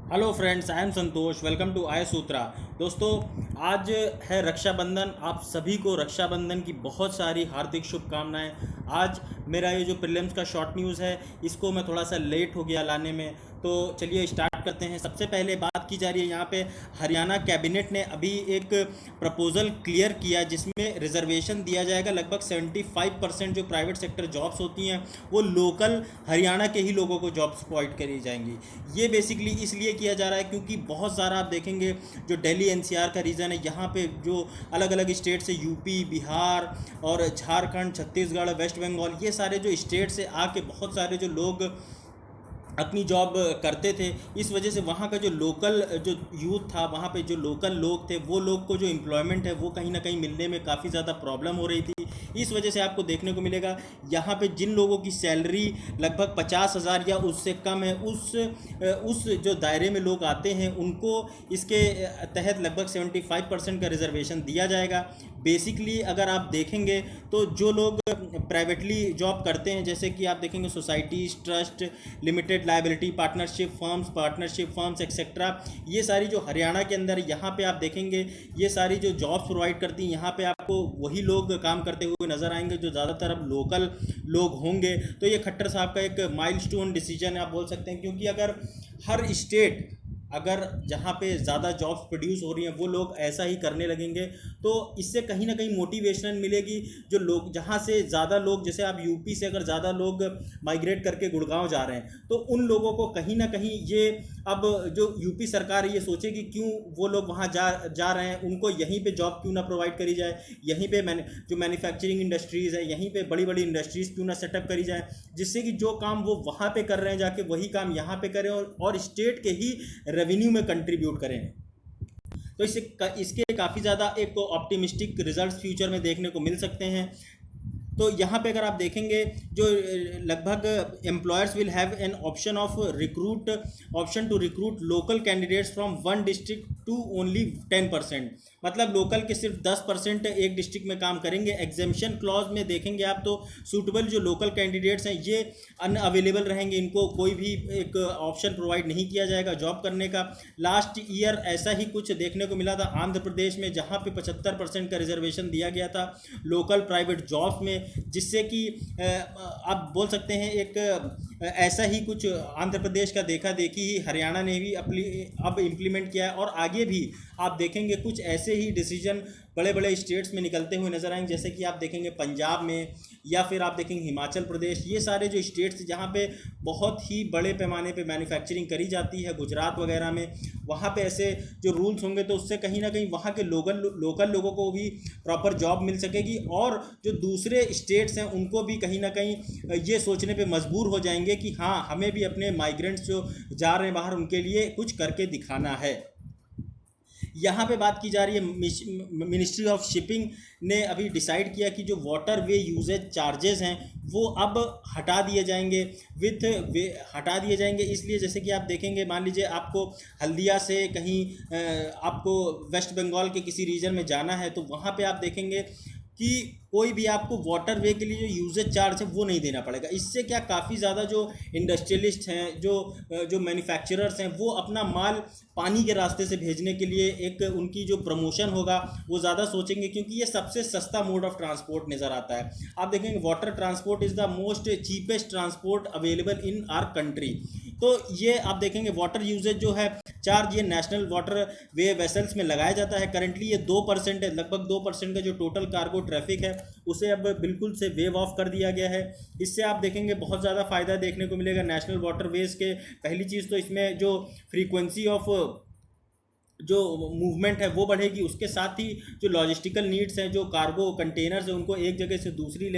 Hello friends, I am Santosh. Welcome to I Sutra. दोस्तों, आज है रक्षाबंधन। आप सभी को रक्षाबंधन की बहुत सारी हार्दिक शुभकामनाएं। आज मेरा ये जो प्रीलिम्स का शॉर्ट न्यूज़ है, इसको मैं थोड़ा सा लेट हो गया लाने में, तो चलिए स्टार्ट करते हैं। सबसे पहले बात की जा रही है यहाँ पे, हरियाणा कैबिनेट ने अभी एक प्रपोजल क्लियर किया जिसमें रिजर्वेशन दिया जाएगा। लगभग 75% जो प्राइवेट सेक्टर जॉब्स होती हैं वो लोकल हरियाणा के ही लोगों को जॉब्स प्रोवाइड करी जाएंगी। ये बेसिकली इसलिए किया जा रहा है क्योंकि बहुत सारा आप देखेंगे जो दिल्ली एनसीआर का रीजन है, यहाँ पे जो अलग अलग स्टेट से यूपी, बिहार और झारखंड, छत्तीसगढ़, वेस्ट बंगाल, ये सारे जो स्टेट से आके बहुत सारे जो लोग अपनी जॉब करते थे, इस वजह से वहाँ का जो लोकल जो यूथ था, वहाँ पे जो लोकल लोग थे, वो लोग को जो एम्प्लॉयमेंट है वो कहीं ना कहीं मिलने में काफ़ी ज़्यादा प्रॉब्लम हो रही थी। इस वजह से आपको देखने को मिलेगा यहाँ पे जिन लोगों की सैलरी लगभग 50,000 या उससे कम है, उस जो दायरे में लोग आते हैं उनको इसके तहत लगभग 75% का रिजर्वेशन दिया जाएगा। बेसिकली अगर आप देखेंगे तो जो लोग प्राइवेटली जॉब करते हैं, जैसे कि आप देखेंगे societies, trust, limited liability, partnership firms etcetera, ये सारी जो हरियाणा के अंदर यहाँ पे आप देखेंगे ये सारी जो जॉब्स प्रोवाइड करती हैं, यहाँ पे आपको वही लोग काम करते हुए नज़र आएंगे जो ज़्यादातर अब लोकल लोग होंगे। तो ये खट्टर साहब का एक माइलस्टोन डिसीजन आप बोल सकते हैं, क्योंकि अगर हर स्टेट, अगर जहाँ पे ज़्यादा जॉब्स प्रोड्यूस हो रही हैं वो लोग ऐसा ही करने लगेंगे, तो इससे कहीं ना कहीं मोटिवेशन मिलेगी। जो लोग जहाँ से ज़्यादा लोग, जैसे आप यूपी से अगर ज़्यादा लोग माइग्रेट करके गुड़गांव जा रहे हैं, तो उन लोगों को कहीं ना कहीं ये, अब जो यूपी सरकार है ये सोचेगी क्यों वो लोग वहाँ जा रहे हैं, उनको यहीं पे जॉब क्यों ना प्रोवाइड करी जाए, यहीं पे जो मैन्युफैक्चरिंग इंडस्ट्रीज़ है, यहीं पे बड़ी बड़ी इंडस्ट्रीज़ क्यों ना सेटअप करी जाए, जिससे कि जो काम वो वहाँ पे कर रहे हैं जाके वही काम यहाँ पे करें और स्टेट के ही रेवेन्यू में कंट्रीब्यूट करें। तो इसके काफ़ी ज़्यादा एक ऑप्टिमिस्टिक रिजल्ट्स फ्यूचर में देखने को मिल सकते हैं। तो यहाँ पे अगर आप देखेंगे जो लगभग employers will have an option to recruit local candidates from one district to only 10%। मतलब लोकल के सिर्फ 10% एक डिस्ट्रिक्ट में काम करेंगे। एग्जेम्पशन क्लॉज में देखेंगे आप तो सूटेबल जो लोकल कैंडिडेट्स हैं ये अनअवेलेबल रहेंगे, इनको कोई भी एक ऑप्शन प्रोवाइड नहीं किया जाएगा जॉब करने का। लास्ट ईयर ऐसा ही कुछ देखने को मिला था आंध्र प्रदेश में, जहाँ पे 75% का रिजर्वेशन दिया गया था लोकल प्राइवेट जॉब्स में, जिससे कि आप बोल सकते हैं एक ऐसा ही कुछ आंध्र प्रदेश का देखा देखी ही हरियाणा ने भी अब इम्प्लीमेंट किया है। और आगे भी आप देखेंगे कुछ ऐसे ही डिसीजन बड़े बड़े स्टेट्स में निकलते हुए नजर आएंगे, जैसे कि आप देखेंगे पंजाब में, या फिर आप देखेंगे हिमाचल प्रदेश, ये सारे जो स्टेट्स जहाँ पे बहुत ही बड़े पैमाने पे मैन्युफैक्चरिंग करी जाती है, गुजरात वगैरह में, वहाँ पे ऐसे जो रूल्स होंगे तो उससे कहीं ना कहीं वहाँ के लोकल लोगों को भी प्रॉपर जॉब मिल सकेगी, और जो दूसरे स्टेट्स हैं उनको भी कहीं ना कहीं ये सोचने पे मजबूर हो जाएंगे कि हाँ, हमें भी अपने माइग्रेंट्स जो जा रहे हैं बाहर उनके लिए कुछ करके दिखाना है। यहाँ पे बात की जा रही है, मिनिस्ट्री ऑफ शिपिंग ने अभी डिसाइड किया कि जो वाटर वे यूजेज चार्जेस हैं वो अब हटा दिए जाएंगे, हटा दिए जाएंगे। इसलिए जैसे कि आप देखेंगे, मान लीजिए आपको हल्दिया से कहीं आपको वेस्ट बंगाल के किसी रीजन में जाना है, तो वहाँ पे आप देखेंगे कि कोई भी आपको वाटर वे के लिए जो यूजेज चार्ज है वो नहीं देना पड़ेगा। इससे क्या, काफ़ी ज़्यादा जो इंडस्ट्रियलिस्ट हैं, जो मैन्युफैक्चरर्स हैं, वो अपना माल पानी के रास्ते से भेजने के लिए एक उनकी जो प्रमोशन होगा वो ज़्यादा सोचेंगे, क्योंकि ये सबसे सस्ता मोड ऑफ ट्रांसपोर्ट नज़र आता है। आप देखेंगे water transport is the most cheapest transport available in our country. तो ये आप देखेंगे वाटर यूजेज जो है चार्ज, ये नेशनल वाटर वे वेसल्स में लगाया जाता है। करंटली ये 2% है, लगभग 2% का जो टोटल कार्गो ट्रैफिक है उसे अब बिल्कुल से वेव ऑफ कर दिया गया है। इससे आप देखेंगे बहुत ज़्यादा फ़ायदा देखने को मिलेगा नेशनल वाटर वेज के। पहली चीज़ तो इसमें जो फ्रीक्वेंसी ऑफ जो मूवमेंट है वो बढ़ेगी, उसके साथ ही जो लॉजिस्टिकल नीड्स हैं, जो कार्गो कंटेनर्स हैं, उनको एक जगह से दूसरी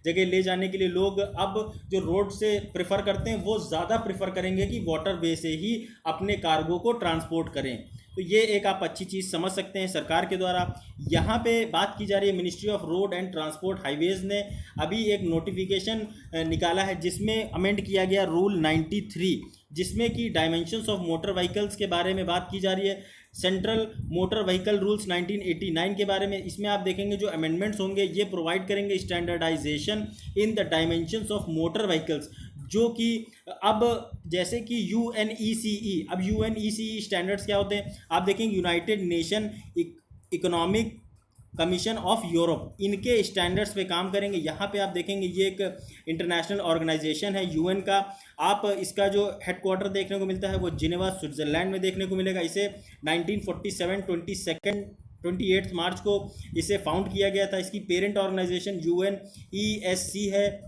जगह ले जाने के लिए लोग अब जो रोड से प्रेफर करते हैं वो ज़्यादा प्रेफर करेंगे कि वाटर वे से ही अपने कार्गो को ट्रांसपोर्ट करें। तो ये एक आप अच्छी चीज़ समझ सकते हैं सरकार के द्वारा। यहाँ पे बात की जा रही है, ministry of road and transport highways ने अभी एक नोटिफिकेशन निकाला है जिसमें अमेंड किया गया रूल 93, जिसमें कि डायमेंशंस ऑफ मोटर व्हीकल्स के बारे में बात की जा रही है। सेंट्रल मोटर व्हीकल रूल्स 1989 के बारे में इसमें आप देखेंगे जो अमेंडमेंट्स होंगे ये प्रोवाइड करेंगे standardisation in the dimensions of motor vehicles. जो कि अब जैसे कि अब यूएनईसीई स्टैंडर्ड्स क्या होते हैं, आप देखेंगे United nation economic commission of Europe, इनके स्टैंडर्ड्स पे काम करेंगे। यहाँ पे आप देखेंगे ये एक इंटरनेशनल ऑर्गेनाइजेशन है यूएन का। आप इसका जो हेडक्वार्टर देखने को मिलता है वो जिनेवा स्विट्ज़रलैंड में देखने को मिलेगा। इसे 1947 28 मार्च को इसे फाउंड किया गया था। इसकी पेरेंट ऑर्गेनाइजेशन UNESC है,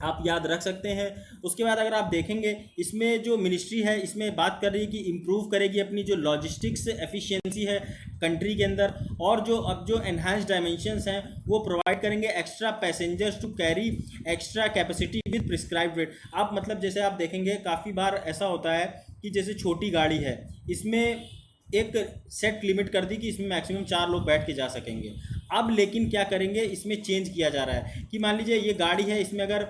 आप याद रख सकते हैं। उसके बाद अगर आप देखेंगे इसमें जो मिनिस्ट्री है इसमें बात कर रही है कि इम्प्रूव करेगी अपनी जो लॉजिस्टिक्स एफिशिएंसी है कंट्री के अंदर, और जो एनहांस्ड डायमेंशंस हैं वो प्रोवाइड करेंगे extra passengers to carry extra capacity with prescribed rate. आप मतलब जैसे आप देखेंगे काफ़ी बार ऐसा होता है कि जैसे छोटी गाड़ी है, इसमें एक सेट लिमिट कर दी कि इसमें मैक्सिमम 4 लोग बैठ के जा सकेंगे। अब लेकिन क्या करेंगे, इसमें चेंज किया जा रहा है कि मान लीजिए ये गाड़ी है, इसमें अगर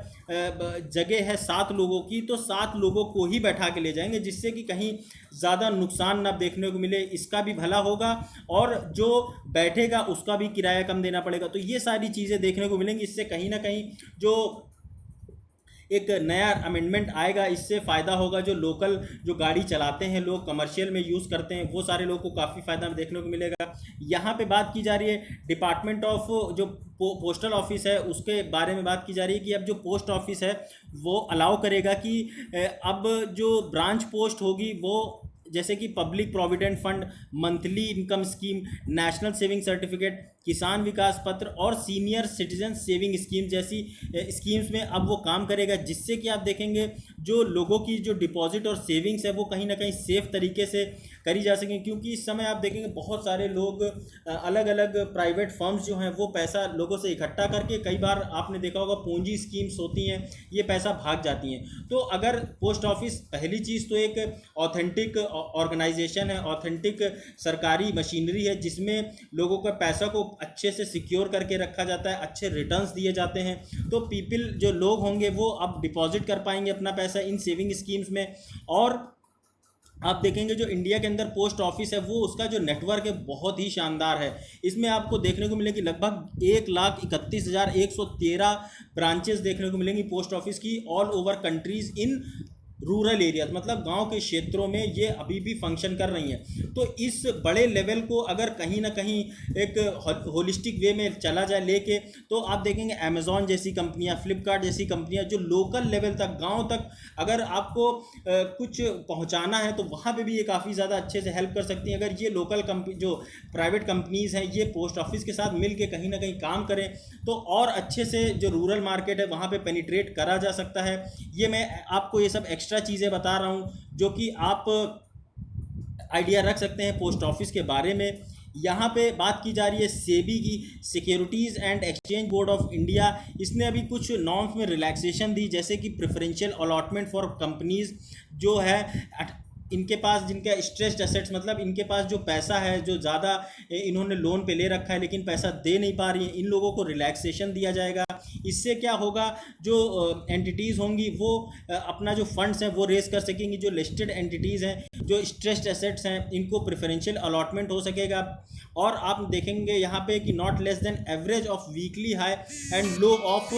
जगह है 7 लोगों की तो 7 लोगों को ही बैठा के ले जाएंगे, जिससे कि कहीं ज़्यादा नुकसान ना देखने को मिले, इसका भी भला होगा और जो बैठेगा उसका भी किराया कम देना पड़ेगा। तो ये सारी चीज़ें देखने को मिलेंगी। इससे कहीं ना कहीं जो एक नया अमेंडमेंट आएगा, इससे फ़ायदा होगा। जो लोकल जो गाड़ी चलाते हैं लोग, कमर्शियल में यूज़ करते हैं, वो सारे लोगों को काफ़ी फ़ायदा देखने को मिलेगा। यहाँ पे बात की जा रही है डिपार्टमेंट ऑफ जो पोस्टल ऑफिस है उसके बारे में बात की जा रही है कि अब जो पोस्ट ऑफिस है वो अलाउ करेगा कि अब जो ब्रांच पोस्ट होगी वो जैसे कि public provident fund, monthly income scheme, national saving certificate, किसान विकास पत्र और सीनियर सिटीजन सेविंग स्कीम जैसी स्कीम्स में अब वो काम करेगा, जिससे कि आप देखेंगे जो लोगों की जो डिपॉजिट और सेविंग्स है वो कहीं ना कहीं सेफ तरीके से करी जा सकें। क्योंकि इस समय आप देखेंगे बहुत सारे लोग अलग अलग प्राइवेट फर्म्स जो हैं वो पैसा लोगों से इकट्ठा करके, कई बार आपने देखा होगा पूंजी स्कीम्स होती हैं, ये पैसा भाग जाती हैं। तो अगर पोस्ट ऑफिस, पहली चीज़ तो एक ऑथेंटिक ऑर्गेनाइजेशन है, ऑथेंटिक सरकारी मशीनरी है जिसमें लोगों का पैसा को अच्छे से सिक्योर करके रखा जाता है, अच्छे रिटर्न्स दिए जाते हैं। तो पीपल जो लोग होंगे वो अब डिपॉजिट कर पाएंगे अपना पैसा इन सेविंग स्कीम्स में। और आप देखेंगे जो इंडिया के अंदर पोस्ट ऑफिस है वो उसका जो नेटवर्क है बहुत ही शानदार है। इसमें आपको देखने को मिलेगी लगभग 1,31,113 ब्रांचेस देखने को मिलेंगी पोस्ट ऑफिस की all over countries in rural areas, मतलब गांव के क्षेत्रों में ये अभी भी फंक्शन कर रही हैं। तो इस बड़े लेवल को अगर कहीं ना कहीं एक होलिस्टिक वे में चला जाए लेके, तो आप देखेंगे अमेज़ॉन जैसी कंपनियां, फ्लिपकार्ट जैसी कंपनियां जो लोकल लेवल तक, गांव तक अगर आपको कुछ पहुंचाना है तो वहां पे भी ये काफ़ी ज़्यादा अच्छे से हेल्प कर सकती हैं। अगर ये लोकल जो प्राइवेट कंपनीज़ हैं ये पोस्ट ऑफिस के साथ मिल के कहीं ना कहीं काम करें तो और अच्छे से जो रूरल मार्केट है वहाँ पे पेनिट्रेट करा जा सकता है। ये मैं आपको ये सब एक्स्ट्रा चीज़ें बता रहा हूँ जो कि आप आइडिया रख सकते हैं पोस्ट ऑफिस के बारे में। यहाँ पे बात की जा रही है सेबी की, securities and exchange board of India. इसने अभी कुछ नॉर्म्स में रिलैक्सेशन दी, जैसे कि प्रेफरेंशियल अलॉटमेंट फॉर कंपनीज़ जो है इनके पास जिनका स्ट्रेस्ड एसेट्स, मतलब इनके पास जो पैसा है जो ज़्यादा इन्होंने लोन पे ले रखा है लेकिन पैसा दे नहीं पा रही हैं, इन लोगों को रिलैक्सेशन दिया जाएगा। इससे क्या होगा, जो एंटिटीज़ होंगी वो अपना जो फंड्स हैं वो रेस कर सकेंगी। जो लिस्टेड एंटिटीज़ हैं, जो स्ट्रेस्ड एसेट्स हैं, इनको प्रेफरेंशियल अलॉटमेंट हो सकेगा। और आप देखेंगे यहाँ पे कि not less than average of weekly high and low of,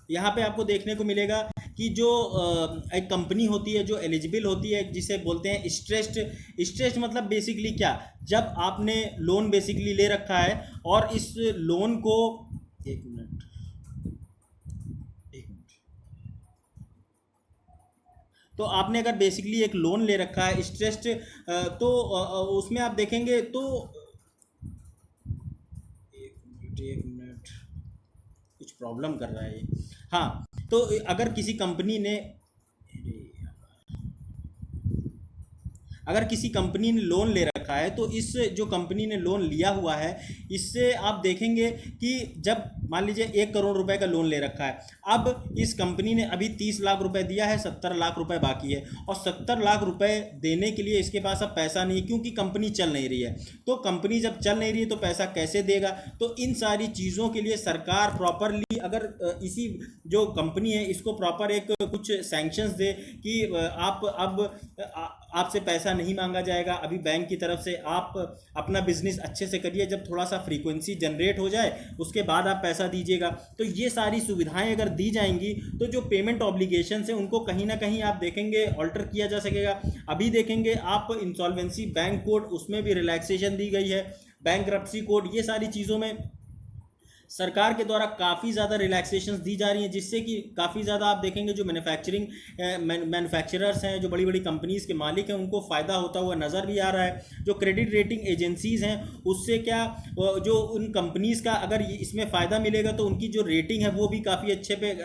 यहाँ पे आपको देखने को मिलेगा कि जो एक कंपनी होती है जो एलिजिबल होती है जिसे बोलते हैं स्ट्रेस्ड मतलब बेसिकली क्या, जब आपने लोन बेसिकली ले रखा है और इस लोन को एक मिनट तो आपने अगर बेसिकली एक लोन ले रखा है स्ट्रेस्ड, तो उसमें आप देखेंगे तो एक मिनट कुछ प्रॉब्लम कर रहा है ये। हाँ, तो अगर किसी कंपनी ने लोन ले रखा है तो इस जो कंपनी ने लोन लिया हुआ है इससे आप देखेंगे कि जब मान लीजिए 1 करोड़ रुपए का लोन ले रखा है, अब इस कंपनी ने अभी 30 लाख रुपए दिया है, 70 लाख रुपए बाकी है और 70 लाख रुपए देने के लिए इसके पास अब पैसा नहीं है क्योंकि कंपनी चल नहीं रही है। तो कंपनी जब चल नहीं रही है तो पैसा कैसे देगा? तो इन सारी चीज़ों के लिए सरकार प्रॉपरली अगर इसी जो कंपनी है इसको प्रॉपर एक कुछ सैंक्शंस दे कि आप अब आपसे पैसा नहीं मांगा जाएगा अभी बैंक की तरफ से, आप अपना बिजनेस अच्छे से करिए, जब थोड़ा सा फ्रीक्वेंसी जनरेट हो जाए उसके बाद आप पैसा पैसा दीजिएगा। तो ये सारी सुविधाएं अगर दी जाएंगी तो जो पेमेंट ऑब्लिगेशन है उनको कहीं ना कहीं आप देखेंगे ऑल्टर किया जा सकेगा। अभी देखेंगे आप इंसॉल्वेंसी बैंक कोड, उसमें भी रिलैक्सेशन दी गई है, बैंक्रप्सी कोड, ये सारी चीज़ों में सरकार के द्वारा काफ़ी ज़्यादा रिलैक्सेशंस दी जा रही हैं, जिससे कि काफ़ी ज़्यादा आप देखेंगे जो मैन्युफैक्चरर्स हैं, जो बड़ी बड़ी कंपनीज़ के मालिक हैं, उनको फ़ायदा होता हुआ नज़र भी आ रहा है। जो क्रेडिट रेटिंग एजेंसीज़ हैं उससे क्या जो उन कंपनीज़ का अगर इसमें फ़ायदा मिलेगा तो उनकी जो रेटिंग है वो भी काफ़ी अच्छे पे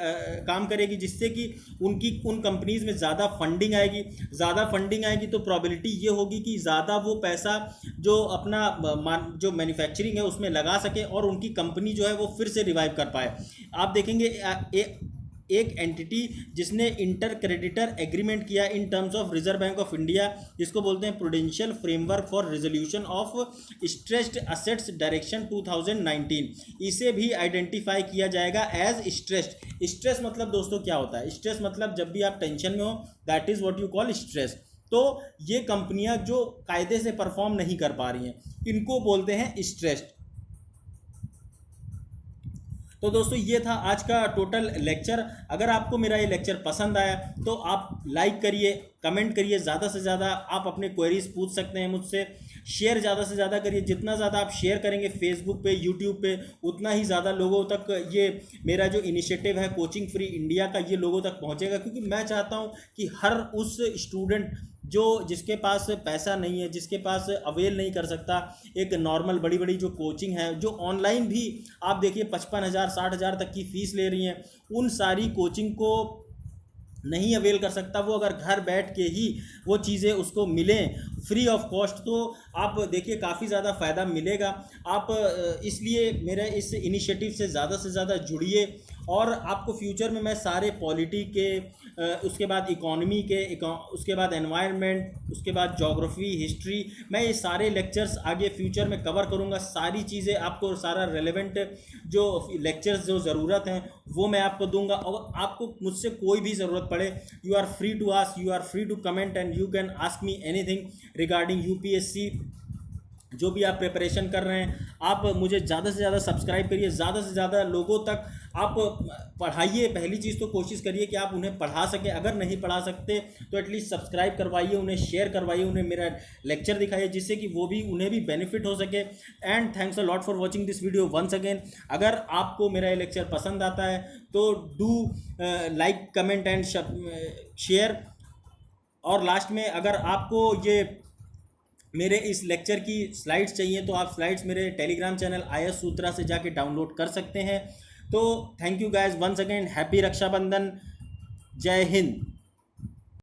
काम करेगी, जिससे कि उन कंपनीज़ में ज़्यादा फंडिंग आएगी। ज़्यादा फंडिंग आएगी तो प्रॉबिलिटी ये होगी कि ज़्यादा वो पैसा जो अपना जो मैन्युफैक्चरिंग है उसमें लगा सके और उनकी कंपनी जो है वो फिर से रिवाइव कर पाए। आप देखेंगे एक एंटिटी जिसने इंटर क्रेडिटर एग्रीमेंट किया in terms of reserve bank of India, जिसको बोलते हैं prudential framework for resolution of stressed assets direction 2019, इसे भी आइडेंटिफाई किया जाएगा एज स्ट्रेस्ड। स्ट्रेस मतलब दोस्तों क्या होता है? स्ट्रेस मतलब जब भी आप टेंशन में हो, that is what you call stress. तो ये कंपनियां जो कायदे से परफॉर्म नहीं कर पा रही हैं, इनको बोलते हैं स्ट्रेस्ड। तो दोस्तों ये था आज का टोटल लेक्चर। अगर आपको मेरा ये लेक्चर पसंद आया तो आप लाइक करिए, कमेंट करिए, ज़्यादा से ज़्यादा आप अपने क्वेरीज पूछ सकते हैं मुझसे, शेयर ज़्यादा से ज़्यादा करिए। जितना ज़्यादा आप शेयर करेंगे फेसबुक पे, यूट्यूब पे, उतना ही ज़्यादा लोगों तक ये मेरा जो इनिशिएटिव है कोचिंग फ्री इंडिया का, ये लोगों तक पहुँचेगा। क्योंकि मैं चाहता हूँ कि हर उस स्टूडेंट जिसके पास पैसा नहीं है, जिसके पास अवेल नहीं कर सकता एक नॉर्मल बड़ी बड़ी जो कोचिंग है, जो ऑनलाइन भी आप देखिए 55,000 60,000 तक की फ़ीस ले रही हैं, उन सारी कोचिंग को नहीं अवेल कर सकता, वो अगर घर बैठ के ही वो चीज़ें उसको मिलें फ्री ऑफ कॉस्ट, तो आप देखिए काफ़ी ज़्यादा फ़ायदा मिलेगा। आप इसलिए मेरे इस इनिशिएटिव से ज़्यादा जुड़िए और आपको फ्यूचर में मैं सारे पॉलिटी के, उसके बाद इकोनॉमी के, उसके बाद एनवायरनमेंट, उसके बाद ज्योग्राफी, हिस्ट्री, मैं ये सारे लेक्चर्स आगे फ्यूचर में कवर करूँगा। सारी चीज़ें आपको, सारा रेलेवेंट जो लेक्चर्स जो ज़रूरत हैं वो मैं आपको दूंगा। और आपको मुझसे कोई भी ज़रूरत पड़े, you are free to ask, you are free to comment and you can ask me anything regarding UPSC, जो भी आप प्रिपरेशन कर रहे हैं। आप मुझे ज़्यादा से ज़्यादा सब्सक्राइब करिए, ज़्यादा से ज़्यादा लोगों तक आप पढ़ाइए। पहली चीज़ तो कोशिश करिए कि आप उन्हें पढ़ा सकें, अगर नहीं पढ़ा सकते तो एटलीस्ट सब्सक्राइब करवाइए, उन्हें शेयर करवाइए, उन्हें मेरा लेक्चर दिखाइए, जिससे कि उन्हें भी बेनिफिट हो सके। And thanks a lot for watching this video once again. अगर आपको मेरा ये लेक्चर पसंद आता है तो do like, comment and share. और लास्ट में अगर आपको ये मेरे इस लेक्चर की स्लाइड्स चाहिए तो आप स्लाइड्स मेरे टेलीग्राम चैनल IS सूत्रा से जाके डाउनलोड कर सकते हैं। तो thank you guys once again, happy Rakshabandhan, जय हिंद।